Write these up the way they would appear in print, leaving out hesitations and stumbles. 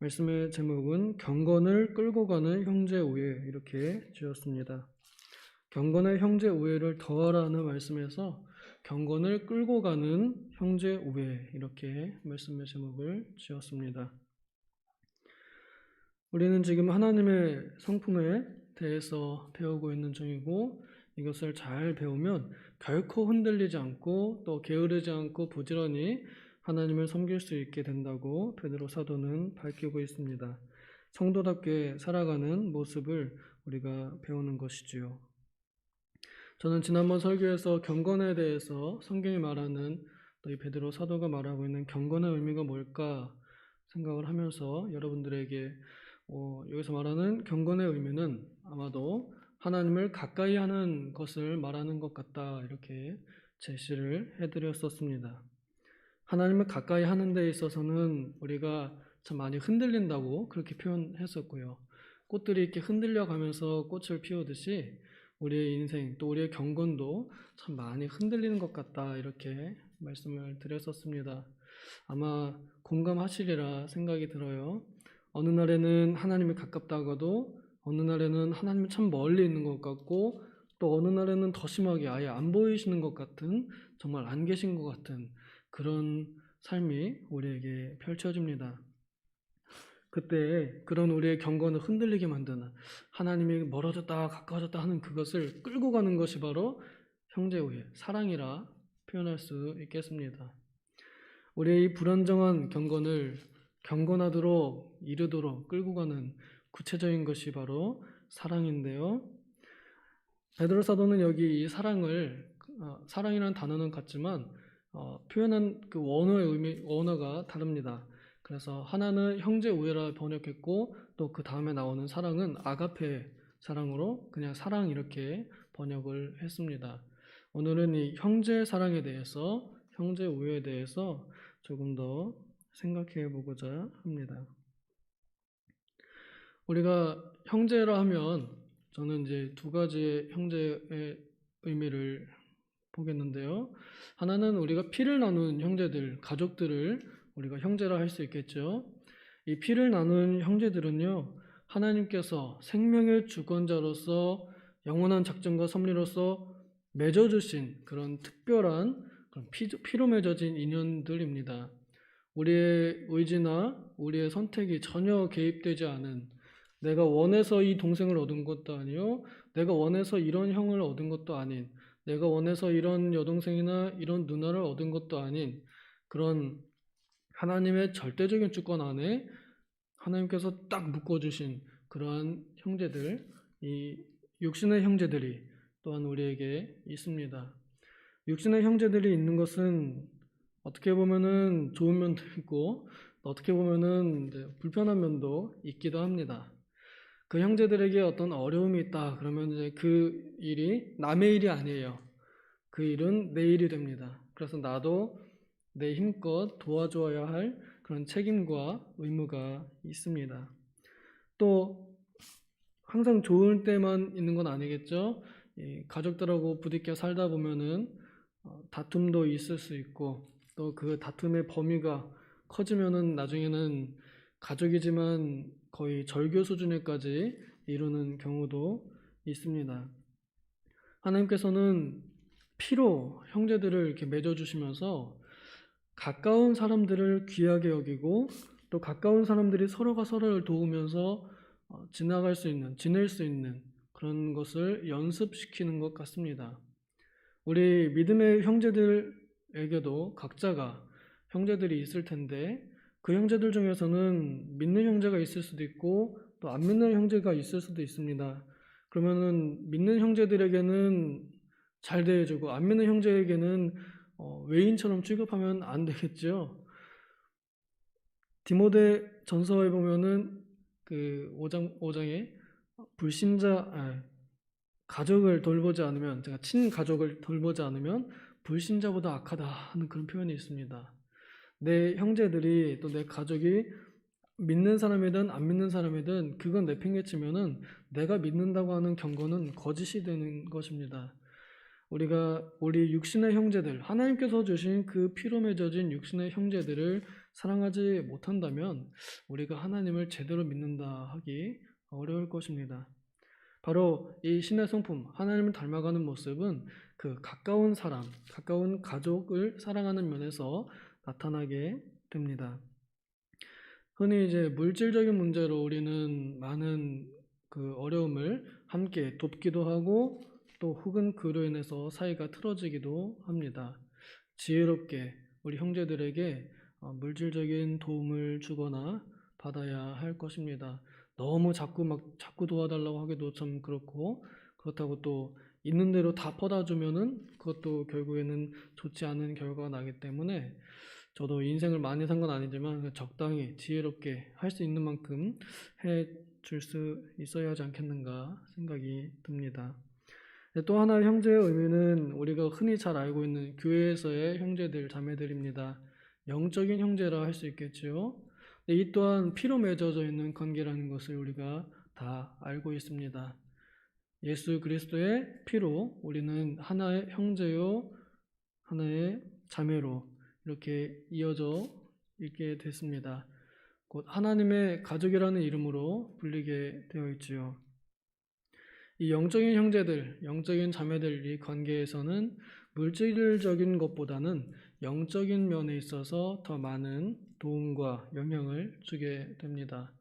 말씀의 제목은 경건을 끌고 가는 형제 우애 이렇게 지었습니다. 경건의 형제 우애를 더하라는 말씀에서 경건을 끌고 가는 형제 우애 이렇게 말씀의 제목을 지었습니다. 우리는 지금 하나님의 성품에 대해서 배우고 있는 중이고 이것을 잘 배우면 결코 흔들리지 않고 또 게으르지 않고 부지런히 하나님을 섬길 수 있게 된다고 베드로 사도는 밝히고 있습니다. 성도답게 살아가는 모습을 우리가 배우는 것이지요. 저는 지난번 설교에서 경건에 대해서 성경이 말하는 또 이 베드로 사도가 말하고 있는 경건의 의미가 뭘까 생각을 하면서 여러분들에게 여기서 말하는 경건의 의미는 아마도 하나님을 가까이 하는 것을 말하는 것 같다 이렇게 제시를 해드렸었습니다. 하나님을 가까이 하는 데 있어서는 우리가 참 많이 흔들린다고 그렇게 표현했었고요. 꽃들이 이렇게 흔들려 가면서 꽃을 피우듯이 우리의 인생 또 우리의 경건도 참 많이 흔들리는 것 같다 이렇게 말씀을 드렸었습니다. 아마 공감하시리라 생각이 들어요. 어느 날에는 하나님이 가깝다가도 어느 날에는 하나님이 참 멀리 있는 것 같고 또 어느 날에는 더 심하게 아예 안 보이시는 것 같은 정말 안 계신 것 같은 그런 삶이 우리에게 펼쳐집니다. 그때 그런 우리의 경건을 흔들리게 만드는 하나님이 멀어졌다 가까워졌다 하는 그것을 끌고 가는 것이 바로 형제우애, 사랑이라 표현할 수 있겠습니다. 우리의 이 불안정한 경건을 경건하도록 이르도록 끌고 가는 구체적인 것이 바로 사랑인데요. 베드로 사도는 여기 이 사랑을 사랑이라는 단어는 같지만 표현한 그 원어가 다릅니다. 그래서 하나는 형제 우애라 번역했고 또 그 다음에 나오는 사랑은 아가페 사랑으로 그냥 사랑 이렇게 번역을 했습니다. 오늘은 이 형제 사랑에 대해서 형제 우애에 대해서 조금 더 생각해 보고자 합니다. 우리가 형제라 하면 저는 이제 두 가지의 형제의 의미를 보겠는데요. 하나는 우리가 피를 나눈 형제들, 가족들을 우리가 형제라 할 수 있겠죠. 이 피를 나눈 형제들은요, 하나님께서 생명의 주권자로서 영원한 작정과 섭리로서 맺어주신 그런 특별한 그런 피로 맺어진 인연들입니다. 우리의 의지나 우리의 선택이 전혀 개입되지 않은 내가 원해서 이 동생을 얻은 것도 아니요, 내가 원해서 이런 형을 얻은 것도 아닌 내가 원해서 이런 여동생이나 이런 누나를 얻은 것도 아닌 그런 하나님의 절대적인 주권 안에 하나님께서 딱 묶어주신 그러한 형제들, 이 육신의 형제들이 또한 우리에게 있습니다. 육신의 형제들이 있는 것은 어떻게 보면은 좋은 면도 있고 어떻게 보면은 이제 불편한 면도 있기도 합니다. 그 형제들에게 어떤 어려움이 있다 그러면 이제 그 일이 남의 일이 아니에요. 그 일은 내 일이 됩니다. 그래서 나도 내 힘껏 도와줘야 할 그런 책임과 의무가 있습니다. 또 항상 좋을 때만 있는 건 아니겠죠. 가족들하고 부딪혀 살다 보면은 다툼도 있을 수 있고 또 그 다툼의 범위가 커지면은 나중에는 가족이지만 거의 절교 수준에까지 이르는 경우도 있습니다. 하나님께서는 피로 형제들을 이렇게 맺어주시면서 가까운 사람들을 귀하게 여기고 또 가까운 사람들이 서로가 서로를 도우면서 지낼 수 있는 그런 것을 연습시키는 것 같습니다. 우리 믿음의 형제들에게도 각자가 형제들이 있을 텐데 그 형제들 중에서는 믿는 형제가 있을 수도 있고 또 안 믿는 형제가 있을 수도 있습니다. 그러면은 믿는 형제들에게는 잘 대해주고 안 믿는 형제에게는 외인처럼 취급하면 안 되겠죠. 디모데 전서에 보면은 그 5장에 가족을 돌보지 않으면 제가 친가족을 돌보지 않으면 불신자보다 악하다 하는 그런 표현이 있습니다. 내 형제들이 또 내 가족이 믿는 사람이든 안 믿는 사람이든 그건 내팽개치면은 내가 믿는다고 하는 경고는 거짓이 되는 것입니다. 우리 육신의 형제들, 하나님께서 주신 그 피로 맺어진 육신의 형제들을 사랑하지 못한다면 우리가 하나님을 제대로 믿는다 하기 어려울 것입니다. 바로 이 신의 성품, 하나님을 닮아가는 모습은 그 가까운 사람, 가까운 가족을 사랑하는 면에서 나타나게 됩니다. 흔히 이제 물질적인 문제로 우리는 많은 그 어려움을 함께 돕기도 하고 또 혹은 그로 인해서 사이가 틀어지기도 합니다. 지혜롭게 우리 형제들에게 물질적인 도움을 주거나 받아야 할 것입니다. 너무 자꾸 도와달라고 하기도 참 그렇고, 그렇다고 또 있는 대로 다 퍼다 주면은 그것도 결국에는 좋지 않은 결과가 나기 때문에 저도 인생을 많이 산 건 아니지만 적당히 지혜롭게 할 수 있는 만큼 해 줄 수 있어야 하지 않겠는가 생각이 듭니다. 또 하나의 형제의 의미는 우리가 흔히 잘 알고 있는 교회에서의 형제들, 자매들입니다. 영적인 형제라 할 수 있겠지요. 이 또한 피로 맺어져 있는 관계라는 것을 우리가 다 알고 있습니다. 예수 그리스도의 피로 우리는 하나의 형제요, 하나의 자매로 이렇게 이어져 있게 됐습니다. 곧 하나님의 가족이라는 이름으로 불리게 되어 있지요. 이 영적인 형제들, 영적인 자매들 이 관계에서는 물질적인 것보다는 영적인 면에 있어서 더 많은 도움과 영향을 주게 됩니다.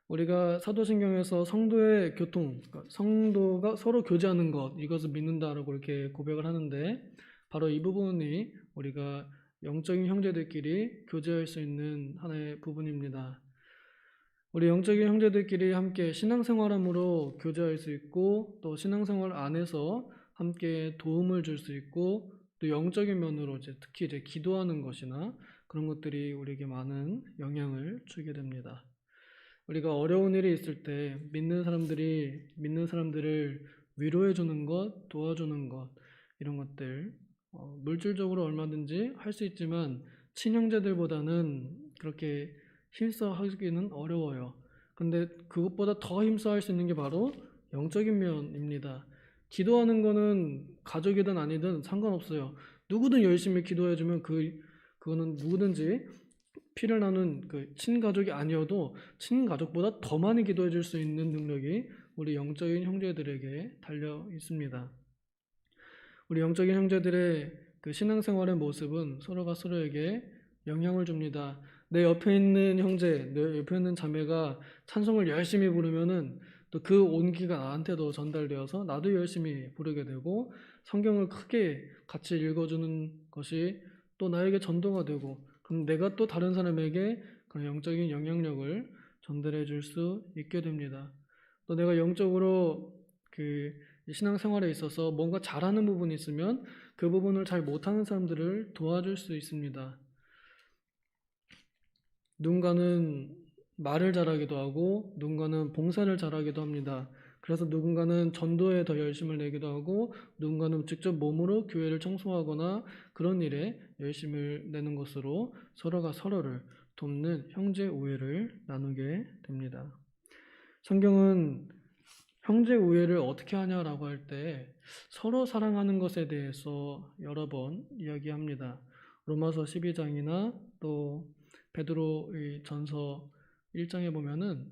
우리가 사도신경에서 성도의 교통, 성도가 서로 교제하는 것, 이것을 믿는다라고 이렇게 고백을 하는데 바로 이 부분이 우리가 영적인 형제들끼리 교제할 수 있는 하나의 부분입니다. 우리 영적인 형제들끼리 함께 신앙생활함으로 교제할 수 있고 또 신앙생활 안에서 함께 도움을 줄 수 있고 또 영적인 면으로 특히 기도하는 것이나 그런 것들이 우리에게 많은 영향을 주게 됩니다. 우리가 어려운 일이 있을 때 믿는 사람들을 위로해 주는 것, 도와주는 것 이런 것들 물질적으로 얼마든지 할 수 있지만 친형제들보다는 그렇게 힘써 하기는 어려워요. 근데 그것보다 더 힘써 할 수 있는 게 바로 영적인 면입니다. 기도하는 거는 가족이든 아니든 상관없어요. 누구든 열심히 기도해주면 그거는 누구든지 피를 나눈 그 친가족이 아니어도 친가족보다 더 많이 기도해 줄 수 있는 능력이 우리 영적인 형제들에게 달려 있습니다. 우리 영적인 형제들의 그 신앙생활의 모습은 서로가 서로에게 영향을 줍니다. 내 옆에 있는 형제, 내 옆에 있는 자매가 찬송을 열심히 부르면은 또 그 온기가 나한테도 전달되어서 나도 열심히 부르게 되고 성경을 크게 같이 읽어주는 것이 또 나에게 전도가 되고 그럼 내가 또 다른 사람에게 그런 영적인 영향력을 전달해 줄 수 있게 됩니다. 또 내가 영적으로 그 신앙생활에 있어서 뭔가 잘하는 부분이 있으면 그 부분을 잘 못하는 사람들을 도와줄 수 있습니다. 누군가는 말을 잘하기도 하고 누군가는 봉사를 잘하기도 합니다. 그래서 누군가는 전도에 더 열심을 내기도 하고 누군가는 직접 몸으로 교회를 청소하거나 그런 일에 열심을 내는 것으로 서로가 서로를 돕는 형제 우애를 나누게 됩니다. 성경은 형제 우애를 어떻게 하냐라고 할 때 서로 사랑하는 것에 대해서 여러 번 이야기합니다. 로마서 12장이나 또 베드로의 전서 1장에 보면은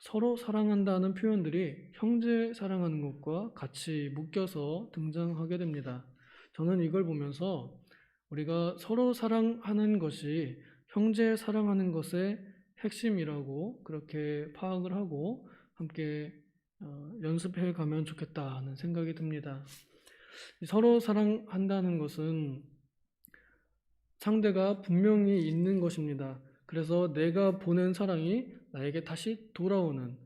서로 사랑한다는 표현들이 형제 사랑하는 것과 같이 묶여서 등장하게 됩니다. 저는 이걸 보면서 우리가 서로 사랑하는 것이 형제 사랑하는 것의 핵심이라고 그렇게 파악을 하고 함께 연습해 가면 좋겠다 하는 생각이 듭니다. 서로 사랑한다는 것은 상대가 분명히 있는 것입니다. 그래서 내가 보낸 사랑이 나에게 다시 돌아오는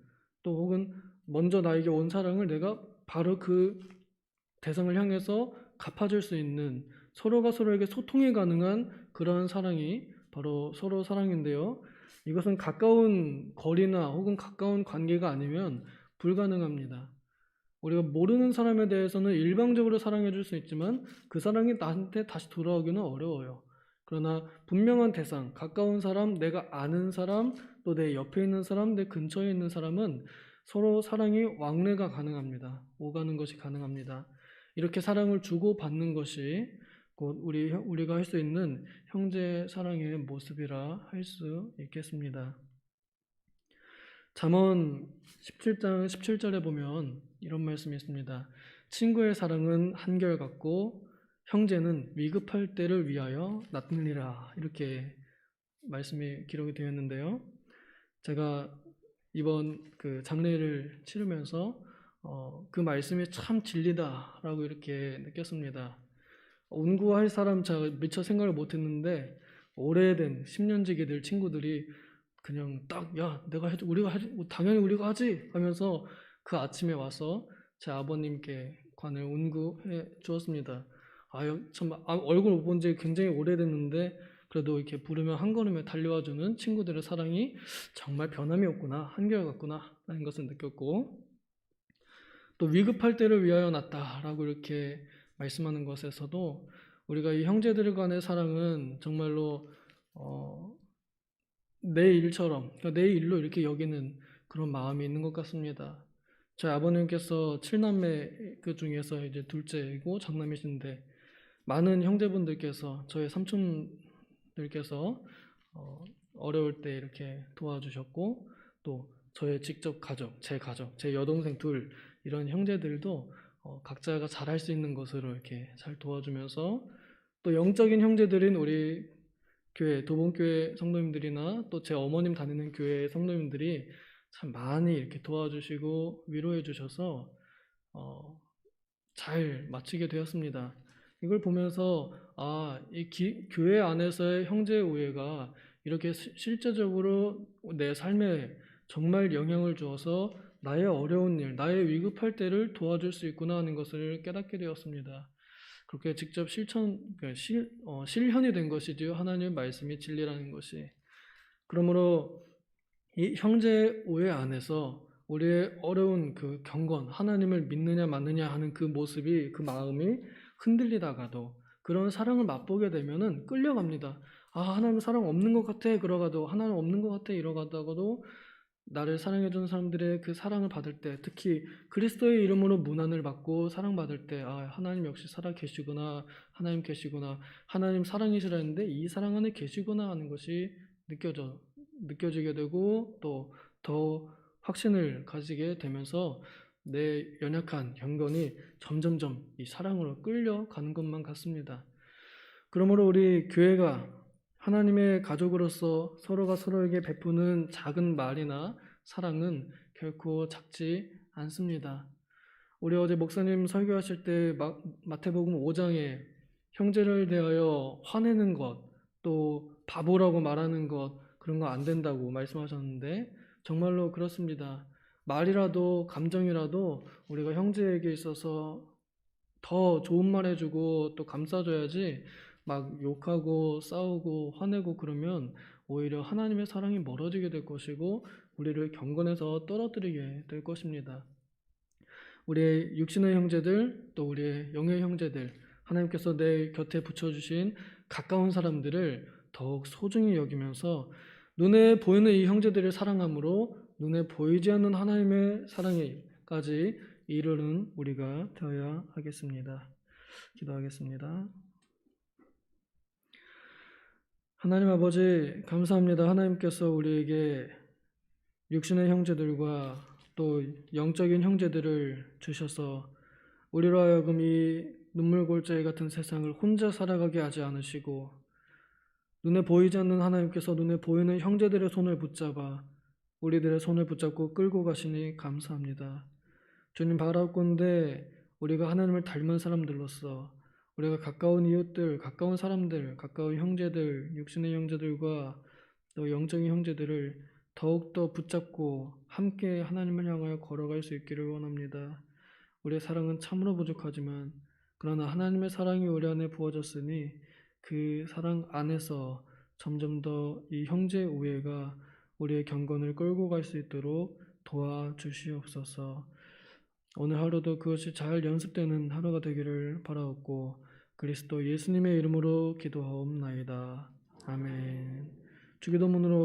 또 혹은 먼저 나에게 온 사랑을 내가 바로 그 대상을 향해서 갚아줄 수 있는 서로가 서로에게 소통이 가능한 그러한 사랑이 바로 서로 사랑인데요. 이것은 가까운 거리나 혹은 가까운 관계가 아니면 불가능합니다. 우리가 모르는 사람에 대해서는 일방적으로 사랑해 줄 수 있지만 그 사랑이 나한테 다시 돌아오기는 어려워요. 그러나 분명한 대상, 가까운 사람, 내가 아는 사람, 또 내 옆에 있는 사람, 내 근처에 있는 사람은 서로 사랑이 왕래가 가능합니다. 오가는 것이 가능합니다. 이렇게 사랑을 주고받는 것이 곧 우리가 할 수 있는 형제 사랑의 모습이라 할 수 있겠습니다. 잠언 17장 17절에 보면 이런 말씀이 있습니다. 친구의 사랑은 한결같고 형제는 위급할 때를 위하여 낫느니라. 이렇게 말씀이 기록이 되어 있는데요. 제가 이번 그 장례를 치르면서 그 말씀이 참 진리다라고 이렇게 느꼈습니다. 운구할 사람 제가 미처 생각을 못했는데 오래된 10년지기들 친구들이 그냥 딱 야 내가 해줘 우리가 해줘 당연히 우리가 하지 하면서 그 아침에 와서 제 아버님께 관을 운구해 주었습니다. 참 얼굴 못 본 지 굉장히 오래됐는데 그래도 이렇게 부르면 한 걸음에 달려와주는 친구들의 사랑이 정말 변함이 없구나, 한결같구나 라는 것을 느꼈고, 또 위급할 때를 위하여 놨다라고 이렇게 말씀하는 것에서도 우리가 이 형제들 간의 사랑은 정말로 내 일처럼, 그러니까 내 일로 이렇게 여기는 그런 마음이 있는 것 같습니다. 저희 아버님께서 7남매 그 중에서 이제 둘째이고 장남이신데 많은 형제분들께서 저희 삼촌들께서 어려울 때 이렇게 도와주셨고 또 저의 직접 가족, 제 여동생 둘 이런 형제들도 각자가 잘할 수 있는 것으로 이렇게 잘 도와주면서 또 영적인 형제들인 우리 교회 도봉교회 성도님들이나 또 제 어머님 다니는 교회 성도님들이 참 많이 이렇게 도와주시고 위로해 주셔서 잘 마치게 되었습니다. 이걸 보면서 이 교회 안에서의 형제 우애가 이렇게 실제적으로 내 삶에 정말 영향을 주어서 나의 어려운 일, 나의 위급할 때를 도와줄 수 있구나 하는 것을 깨닫게 되었습니다. 그렇게 직접 실현이 된 것이지요. 하나님의 말씀이 진리라는 것이. 그러므로 이 형제 우애 안에서 우리의 어려운 그 경건, 하나님을 믿느냐 맞느냐 하는 그 모습이, 그 마음이 흔들리다가도 그런 사랑을 맛보게 되면은 끌려갑니다. 하나님 사랑 없는 것 같아 그러가도 하나님 없는 것 같아 이러가다가도 나를 사랑해주는 사람들의 그 사랑을 받을 때, 특히 그리스도의 이름으로 문안을 받고 사랑받을 때 하나님 역시 살아 계시구나, 하나님 계시구나, 하나님 사랑이시라 했는데 이 사랑 안에 계시구나 하는 것이 느껴지게 되고 또 더 확신을 가지게 되면서 내 연약한 경건이 점점점 이 사랑으로 끌려가는 것만 같습니다. 그러므로 우리 교회가 하나님의 가족으로서 서로가 서로에게 베푸는 작은 말이나 사랑은 결코 작지 않습니다. 우리 어제 목사님 설교하실 때 마태복음 5장에 형제를 대하여 화내는 것, 또 바보라고 말하는 것, 그런 거 안 된다고 말씀하셨는데 정말로 그렇습니다. 말이라도 감정이라도 우리가 형제에게 있어서 더 좋은 말 해주고 또 감싸줘야지 막 욕하고 싸우고 화내고 그러면 오히려 하나님의 사랑이 멀어지게 될 것이고 우리를 경건에서 떨어뜨리게 될 것입니다. 우리의 육신의 형제들 또 우리의 영의 형제들 하나님께서 내 곁에 붙여주신 가까운 사람들을 더욱 소중히 여기면서 눈에 보이는 이 형제들을 사랑함으로 눈에 보이지 않는 하나님의 사랑에까지 이르는 우리가 되어야 하겠습니다. 기도하겠습니다. 하나님 아버지 감사합니다. 하나님께서 우리에게 육신의 형제들과 또 영적인 형제들을 주셔서 우리로 하여금 이 눈물골짜기 같은 세상을 혼자 살아가게 하지 않으시고 눈에 보이지 않는 하나님께서 눈에 보이는 형제들의 손을 붙잡아 우리들의 손을 붙잡고 끌고 가시니 감사합니다. 주님 바라옵건대 우리가 하나님을 닮은 사람들로서 우리가 가까운 이웃들, 가까운 사람들, 가까운 형제들, 육신의 형제들과 또 영적인 형제들을 더욱더 붙잡고 함께 하나님을 향하여 걸어갈 수 있기를 원합니다. 우리의 사랑은 참으로 부족하지만 그러나 하나님의 사랑이 우리 안에 부어졌으니 그 사랑 안에서 점점 더 이 형제 우애가 우리의 경건을 끌고 갈 수 있도록 도와주시옵소서. 오늘 하루도 그것이 잘 연습되는 하루가 되기를 바라옵고 그리스도 예수님의 이름으로 기도하옵나이다. 아멘. 주기도문으로